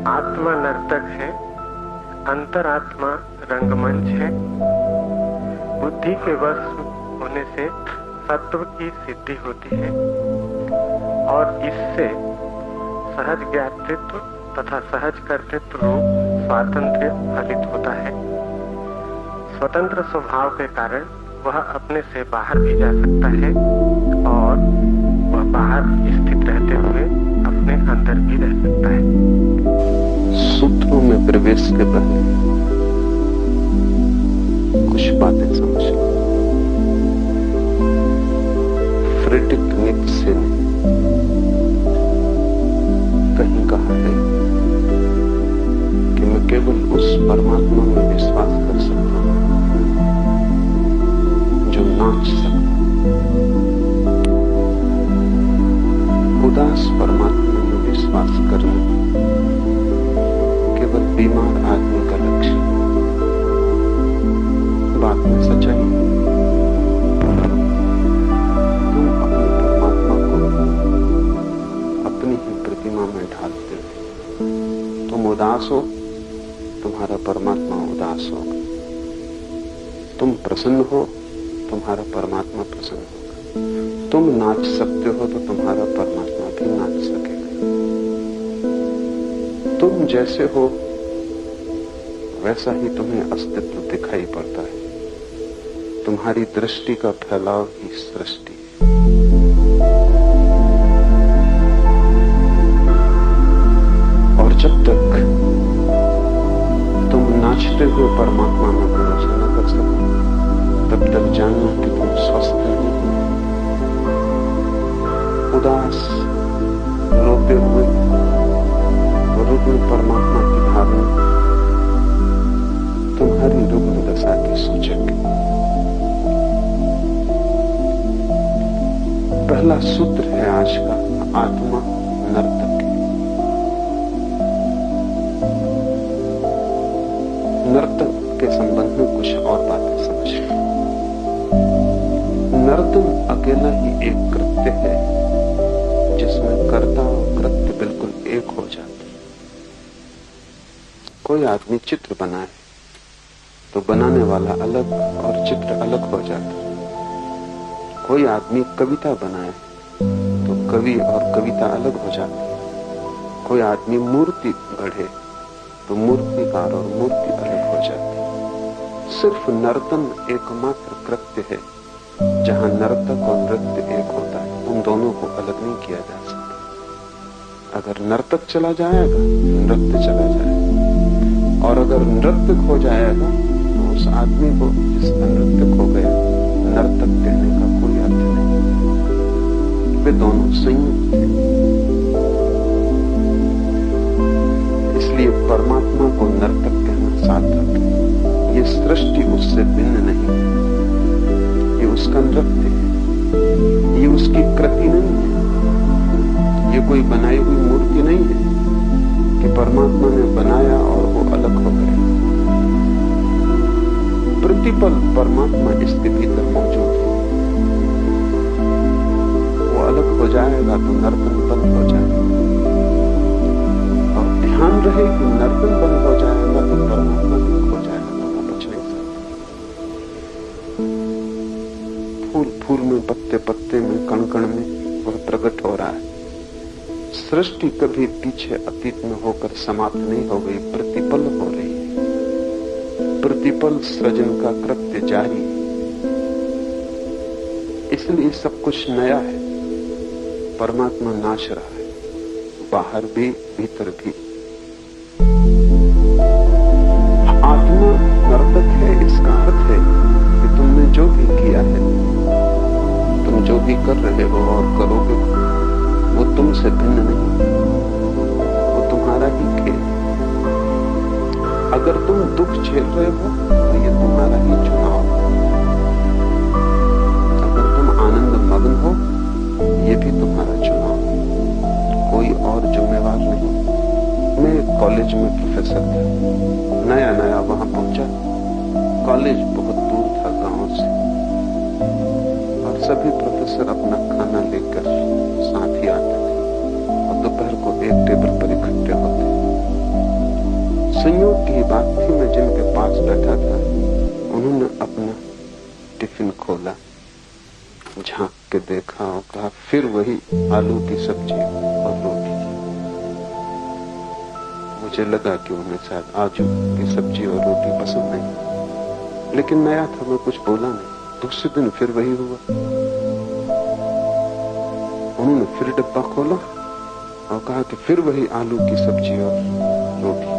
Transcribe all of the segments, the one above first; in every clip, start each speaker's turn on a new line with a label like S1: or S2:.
S1: आत्मा नर्तक है, अंतरात्मा रंगमंच है। बुद्धि के वश होने से सत्व की सिद्धि होती है और इससे सहज ज्ञातृत्व तथा सहज कर्तृत्व रूप स्वातंत्र्य फलित होता है। स्वतंत्र स्वभाव के कारण वह अपने से बाहर भी जा सकता है और वह बाहर स्थित रहते हुए अपने अंदर भी रह सकता है।
S2: सूत्रों में प्रवेश के पहले कुछ बातें समझ लो। फ्रेडरिक नीत्शे ने कहीं कहा है कि मैं केवल उस परमात्मा में विश्वास कर सकता हूं जो नाच सकता। उदास परमात्मा में विश्वास करना केवल बीमार आदमी का लक्ष्य। बात में सच्चाई। तुम अपने परमात्मा को अपनी ही प्रतिमा में ढालते हो। तुम उदास हो, तुम्हारा परमात्मा उदास होगा। तुम प्रसन्न हो, तुम्हारा परमात्मा प्रसन्न होगा। तुम नाच सकते हो तो तुम्हारा परमात्मा भी नाच सकेगा। तुम जैसे हो वैसा ही तुम्हें अस्तित्व दिखाई पड़ता है। तुम्हारी दृष्टि का फैलाव ही सृष्टि है। और जब तक तुम नाचते हुए परमात्मा में भरोसा न कर सको तब तक जानना कि तुम स्वस्थ नहीं हो। उदास रोते हुए रुग्ण परमात्मा की धारणा तुम्हारी रुग्ण दशा की सूचक है। पहला सूत्र है आज का, आत्मा नर्तक है। नर्तक के संबंध में कुछ और बातें समझ। नर्तन अकेला ही एक कृत्य है जिसमें कर्ता और कृत्य बिल्कुल एक हो जाते। कोई आदमी चित्र बनाए तो बनाने वाला अलग और चित्र अलग हो जाता। कोई आदमी कविता बनाए तो कवि और कविता अलग हो जाती। कोई आदमी मूर्ति गढ़े तो मूर्तिकार और मूर्ति अलग हो जाती। सिर्फ नर्तन एकमात्र कृत्य है जहां नर्तक और नृत्य एक होता है। उन दोनों को अलग नहीं किया जा सकता। अगर नर्तक चला जाएगा नृत्य चला जाएगा, और अगर नृत्य खो जाएगा तो उस आदमी को जिसका नृत्य खो गया नर्तक कहने का कोई अर्थ नहीं। वे दोनों संयुक्त हैं। इसलिए परमात्मा को नर्तक कहना सार्थक है। ये सृष्टि उससे भिन्न नहीं, ये उसका नृत्य है, ये उसकी कृति नहीं है, ये कोई बनाई हुई मूर्ति नहीं है कि परमात्मा ने बनाया और वो अलग हो गया। प्रतिपल परमात्मा इसके भीतर मौजूद है। वो अलग हो जाएगा तो नर्तन बंद हो जाएगा, और ध्यान रहे कि नर्तन बंद हो जाएगा तो परमात्मा भी खो जाएगा, तो वो बच नहीं सकता। फूल फूल में, पत्ते पत्ते में, कण कण में वह प्रकट हो रहा है। सृष्टि कभी पीछे अतीत में होकर समाप्त नहीं हो गई, प्रतिपल हो रही है। प्रतिपल सृजन का कृत्य जारी है। इसलिए सब कुछ नया है। परमात्मा नाच रहा है, बाहर भी भीतर भी। आत्मा नर्तक है। इसका अर्थ है कि तुमने जो भी किया है, तुम जो भी कर रहे हो और करोगे, वो तुमसे भिन्न नहीं, वो तुम्हारा ही खेल है। अगर तुम दुख झेल रहे हो तो ये तुम्हारा ही चुनाव है। अगर तुम आनंद मग्न हो ये भी तुम्हारा चुनाव है, कोई और जिम्मेवार नहीं। मैं एक कॉलेज में प्रोफेसर था, नया नया वहां पहुंचा। कॉलेज बहुत दूर था गांव से, और सभी प्रोफेसर अपना खाना लेकर साथ ही आते थे, और दोपहर संयोग की बात थी, मैं जिनके पास बैठा था उन्होंने अपना टिफिन खोला, झांक के देखा और कहा फिर वही आलू की सब्जी और रोटी। मुझे लगा कि उन्हें शायद आलू की सब्जी और रोटी पसंद नहीं, लेकिन नया था, मैं कुछ बोला नहीं। दूसरे दिन फिर वही हुआ। उन्होंने फिर डब्बा खोला और कहा कि फिर वही आलू की सब्जी और रोटी।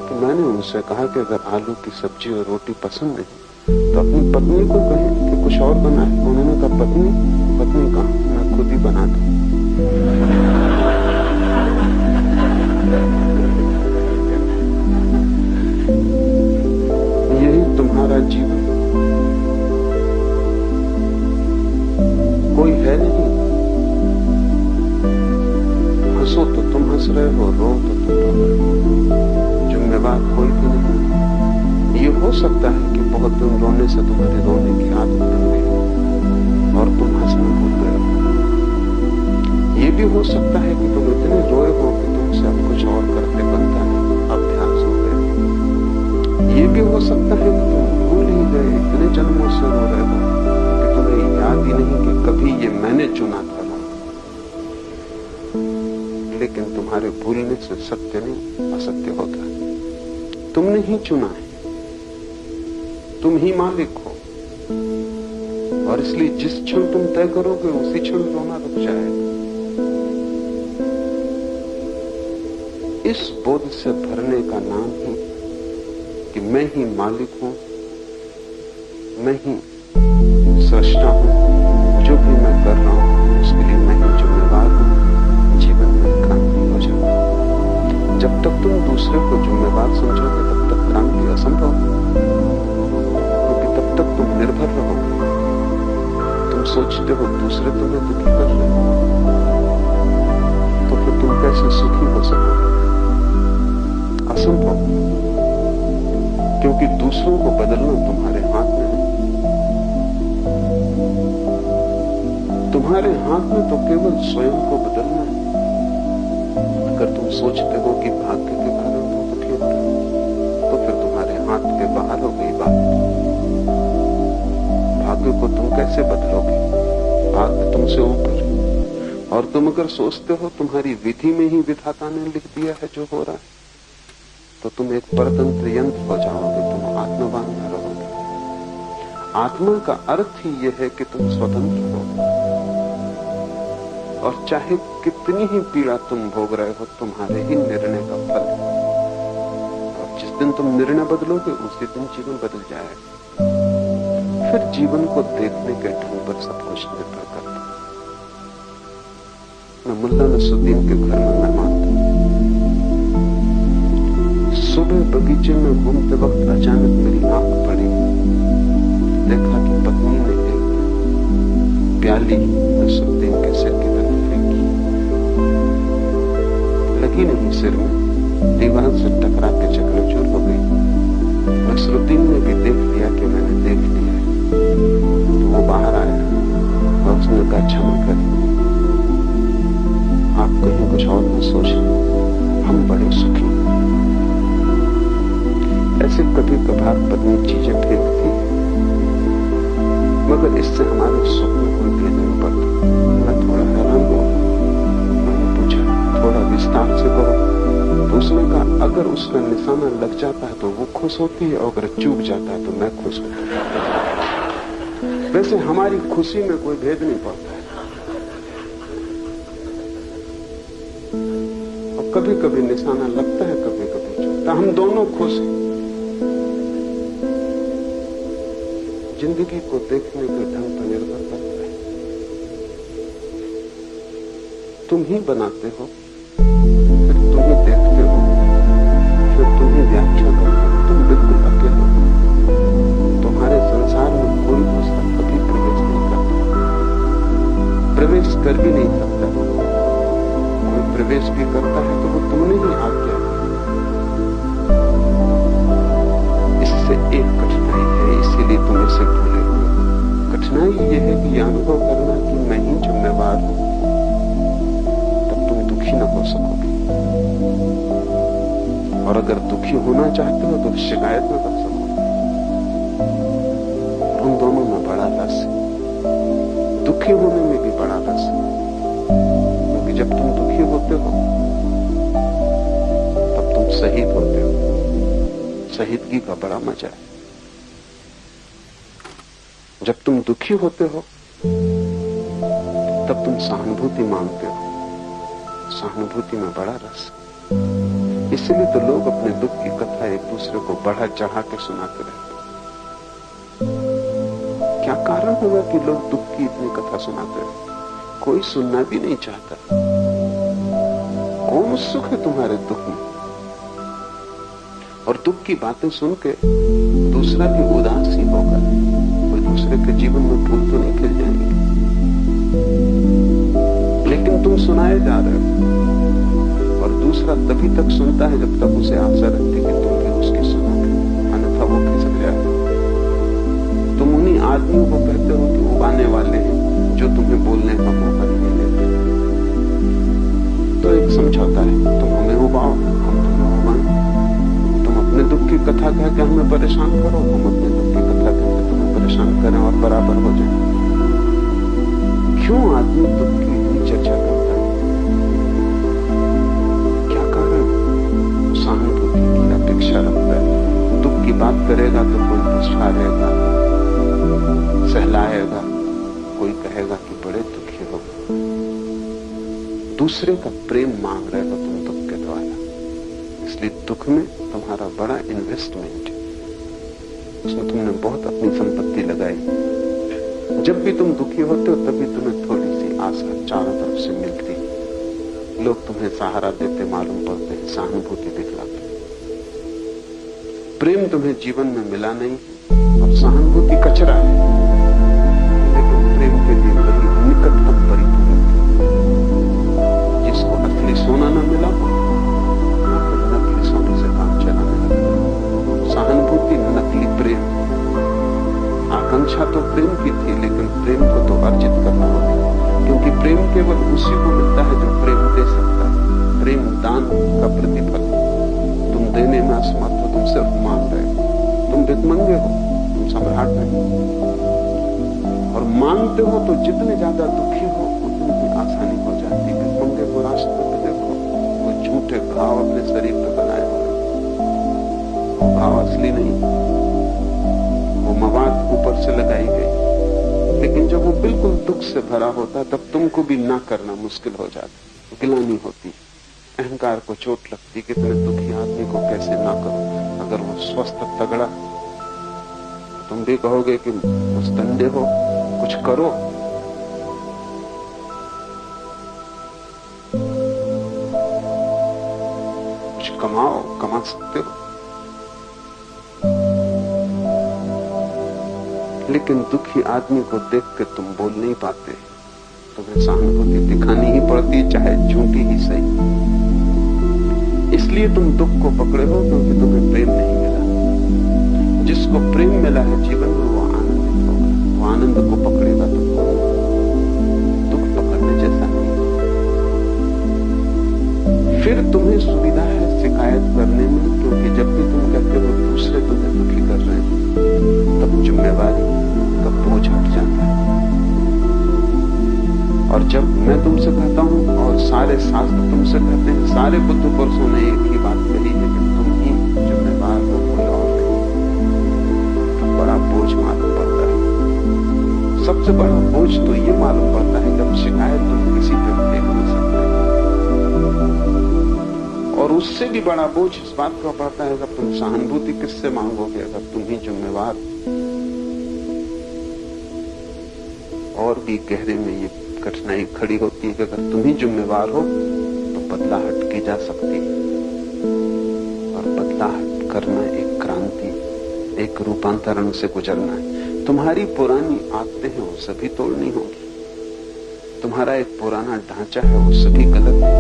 S2: तो मैंने उनसे कहा कि अगर आलू की सब्जी और रोटी पसंद नहीं तो अपनी पत्नी को कहें कि कुछ और बनाए। उन्होंने कहा पत्नी कहाँ, मैं खुद ही बना दूं। यही तुम्हारा जीवन, कोई है नहीं। हंसो तो तुम हंस रहे हो, रो तो तुम रो रहे हो, जिम्मेवार कोई भी नहीं। ये हो सकता है कि बहुत दिन रोने से तुम्हारे रोने की आदत बन गई और तुम हंसना भूल गए हो। ये भी हो सकता है कि तुम इतने रोए हो कि तुमसे अब कुछ और करते बनता नहीं, अभ्यास हो गया। ये भी हो सकता है कि तुम भूल ही गए, इतने जन्मों से रो रहे हो कि तुम्हें याद ही नहीं कि कभी ये मैंने चुना था। लेकिन तुम्हारे भूलने से सत्य नहीं असत्य होता है। तुमने ही चुना है, तुम ही मालिक हो, और इसलिए जिस क्षण तुम तय करोगे उसी क्षण रोना रुक जाएगा। इस बोध से भरने का नाम ही कि मैं ही मालिक हूं, मैं ही सृष्टा हूं, जो भी मैं कर रहा हूं उसके लिए मैं ही जिम्मेवार हूं, जीवन में क्रांति हो जाए। जब तक तुम दूसरे को जिम्मेवार समझोगे तब तक क्रांति असंभव, तब तक तुम निर्भर रहोगे। तुम सोचते हो दूसरे तुम्हें दुखी कर रहे हो, तो फिर तुम कैसे सुखी हो सकोगे? असंभव, क्योंकि दूसरों को बदलना तुम्हारे हाथ में है। तुम्हारे हाथ में तो केवल स्वयं को बदलना है। अगर तुम सोचते हो कि भाग्य के कारण तुम दुखी हो रहे हो, तो फिर तुम्हारे हाथ के बाहर हो गई बात। भाग्य को तुम कैसे बदलोगे? भाग्य तुमसे ऊपर है। और तुम अगर सोचते हो तुम्हारी विधि में ही विधाता ने लिख दिया है जो हो रहा है, तो तुम एक परतंत्र यंत्र हो जाओगे, तुम आत्मवान न रहोगे। आत्मा का अर्थ ही यह है कि तुम स्वतंत्र हो, और चाहे कितनी ही पीड़ा तुम भोग रहे हो, तुम्हारे ही निर्णय का फल है। और जिस दिन तुम निर्णय बदलोगे उसी दिन जीवन बदल जाएगा। फिर जीवन को देखने के ढंग पर सब कुछ निर्भर करता है। मैं मुल्ला नसरुद्दीन के घर में मेहमान था। सुबह बगीचे में घूमते वक्त अचानक मेरी आंख पड़ी, देखा कि पत्नी ने एक प्याली नसरुद्दीन के सिर की तरफ फेंकी। लगी नहीं सिर में, दीवार से टकरा के चकनाचूर हो गई। नसरुद्दीन ने भी देख लिया कि मैंने देख लिया है, तो वो बाहर आया और उसने कहा क्षमा करें, आप कहीं कुछ और न सोचें, हम बड़े सुखी। ऐसे कभी कभार पत्नी चीजें फेंकती है, मगर इससे हमारे सुख में कोई भेद नहीं पड़ता। मैं थोड़ा हैरान हुआ, मैंने पूछा थोड़ा विस्तार से कहो। तो उसने कहा अगर उसका निशाना लग जाता है तो वो खुश होती है, और अगर चूक जाता है तो मैं खुश होता हूं। वैसे हमारी खुशी में कोई भेद नहीं पड़ता है। और कभी कभी निशाना लगता है, कभी कभी चूकता, हम दोनों खुश हैं। जिंदगी को देखने के ढंग पर निर्भर करता है। तुम ही बनाते हो, फिर तुम ही देखते हो, फिर तुम ही व्याख्या करते हो। तुम बिल्कुल अकेले हो। तुम्हारे संसार में कोई दूसरा कभी प्रवेश नहीं करता, प्रवेश कर भी नहीं सकता। कोई प्रवेश भी करता है तो वो तुमने ही आज्ञा दी। इससे एक कठिनाई है, इसीलिए तुम इसे भूले हुए। कठिनाई यह है कि अनुभव करना कि मैं ही जिम्मेवार हूं, तब तुम दुखी न हो सकोगे। और अगर दुखी होना चाहते हो तो शिकायत में कर सको। उन दोनों में बड़ा रस है, दुखी होने में भी बड़ा रस है, क्योंकि जब तुम दुखी होते हो तब तुम शहीद होते हो। शहीदगी का बड़ा मजा है। जब तुम दुखी होते हो तब तुम सहानुभूति मांगते हो। सहानुभूति में बड़ा रस। इसलिए तो लोग अपने दुख की कथा एक दूसरे को बढ़ा चढ़ा के सुनाते रहते। क्या कारण होगा कि लोग दुख की इतनी कथा सुनाते रहते? कोई सुनना भी नहीं चाहता। कौन सुख है तुम्हारे दुख में? और दुख की बातें सुन के दूसरा भी उदास ही होगा। कोई दूसरे के जीवन में फूल तो नहीं खिल जाएंगे, लेकिन तुम सुनाए जा रहे हो। और दूसरा तभी तक सुनता है जब तक उसे आशा रहती कि तुम भी उसकी सुनोगे, अन्यथा वो खिसक जाए। तुम उन्हीं आदमियों को कहते हो कि उबाने वाले हैं जो तुम्हें बोलने का मौका नहीं देते। तो एक समझौता है, तुम हमें उबाओ, हम तुम्हें उबाएं। तुम अपने दुख की कथा कह के हमें परेशान करो, हम अपने दुख की कथा कह के तुम्हें परेशान करें और बराबर हो जाए। क्यों आदमी दुख की इतनी चर्चा करता है? क्या कारण? सहानुभूति की अपेक्षा रखता है। दुख की बात करेगा तो कोई पुरस्कारेगा, सहलाएगा, कोई कहेगा कि बड़े दुखी हो। दूसरे का प्रेम मांग रहे हो तुम दुख के द्वारा। इसलिए दुख में तुम्हारा बड़ा इन्वेस्टमेंट है, उसमें तुमने बहुत अपनी संपत्ति लगाई। जब भी तुम दुखी होते हो तभी तुम्हें थोड़ी सी आशा चारों तरफ से मिलती है। लोग तुम्हें सहारा देते मालूम पड़ते हैं, सहानुभूति दिखलाते। प्रेम तुम्हें जीवन में मिला नहीं और सहानुभूति कचरा है, लेकिन प्रेम के लिए बड़ी निकटतम परिपूर्ण। जिसको असली सोना न मिला फिर नकली सोने से काम चलाने लगा। सहानुभूति नकली प्रेम। आकांक्षा तो प्रेम की थी, लेकिन प्रेम को तो अर्जित करना होगा, क्योंकि प्रेम केवल उसी को मिलता है जो प्रेम दे सकता है। प्रेम दान का प्रतिफल। तुम देने में असमर्थ हो, तुम सिर्फ मांग रहे हो। तुम भिखमंगे हो, तुम सम्राट नहीं। और मांगते हो तो जितने ज्यादा दुखी हो उतनी ही आसानी हो जाती है। भिखमंगे को रास्ते पे देखो, वो झूठे घाव अपने शरीर पे बनाए हुए, वो घाव असली नहीं, वो मवाद ऊपर से लगाई गई। लेकिन जब वो बिल्कुल दुख से भरा होता तब तुमको भी ना करना मुश्किल हो जाता, गिलानी होती, अहंकार को चोट लगती कि इतने दुखी आदमी को कैसे ना करो। अगर वो स्वस्थ तगड़ा तो तुम भी कहोगे कि मुस्तंडे हो, कुछ करो। कुछ कमाओ, कमा सकते हो। लेकिन दुखी आदमी को देख के तुम बोल नहीं पाते, तुम्हें सहानुभूति दिखानी ही पड़ती, चाहे झूठी ही सही। इसलिए तुम दुख को पकड़े हो क्योंकि तुम्हें प्रेम नहीं मिला। जिसको प्रेम मिला है जीवन में वो आनंदित होगा, वो आनंद को पकड़ेगा। तुमको दुख पकड़ने जैसा नहीं। फिर तुम्हें सुविधा है शिकायत करने में, क्योंकि जब भी तुम कहते हो दूसरे तुम्हें दुखी कर रहे हैं तब जिम्मेवारी का बोझ हट जाता है। और जब मैं तुमसे कहता हूं और सारे शास्त्र तुमसे कहते हैं, सारे बुद्ध पुरुषों ने एक ही बात कही है कि तुम ही जिम्मेवार हो, कोई और नहीं, तो बड़ा बोझ मालूम पड़ता है। सबसे बड़ा बोझ तो ये मालूम पड़ता है जब शिकायत तुम किसी पे फेंक नहीं सकते। और उससे भी बड़ा बोझ इस बात का पड़ता है जब तुम सहानुभूति किससे मांगोगे अगर तुम ही जिम्मेवार। और भी गहरे में ये कठिनाई खड़ी होती है कि अगर तुम ही जिम्मेवार हो तो बदलाहट की जा सकती है। और बदलाहट करना एक क्रांति, एक रूपांतरण से गुजरना है। तुम्हारी पुरानी आदतें हैं वो सभी तोड़नी होगी। तुम्हारा एक पुराना ढांचा है वो सभी गलत है।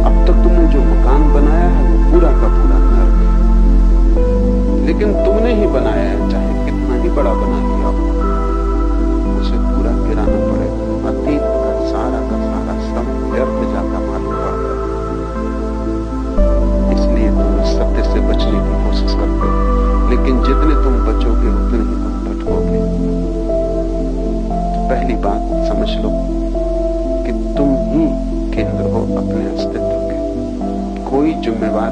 S2: अब तक तुमने जो मकान बनाया है वो पूरा का पूरा नर्क है, लेकिन तुमने ही बनाया है, चाहे कितना ही बड़ा बना लिया हो, उसे पूरा गिराना पड़ेगा। अतीत का सारा श्रम व्यर्थ जाता मालूम पड़ता है। इसलिए तुम सब जितने तुम बचोगे उतने ही तुम भटकोगे। पहली बात समझ लो कि तुम ही केंद्र हो अपने अस्तित्व के, कोई जिम्मेवार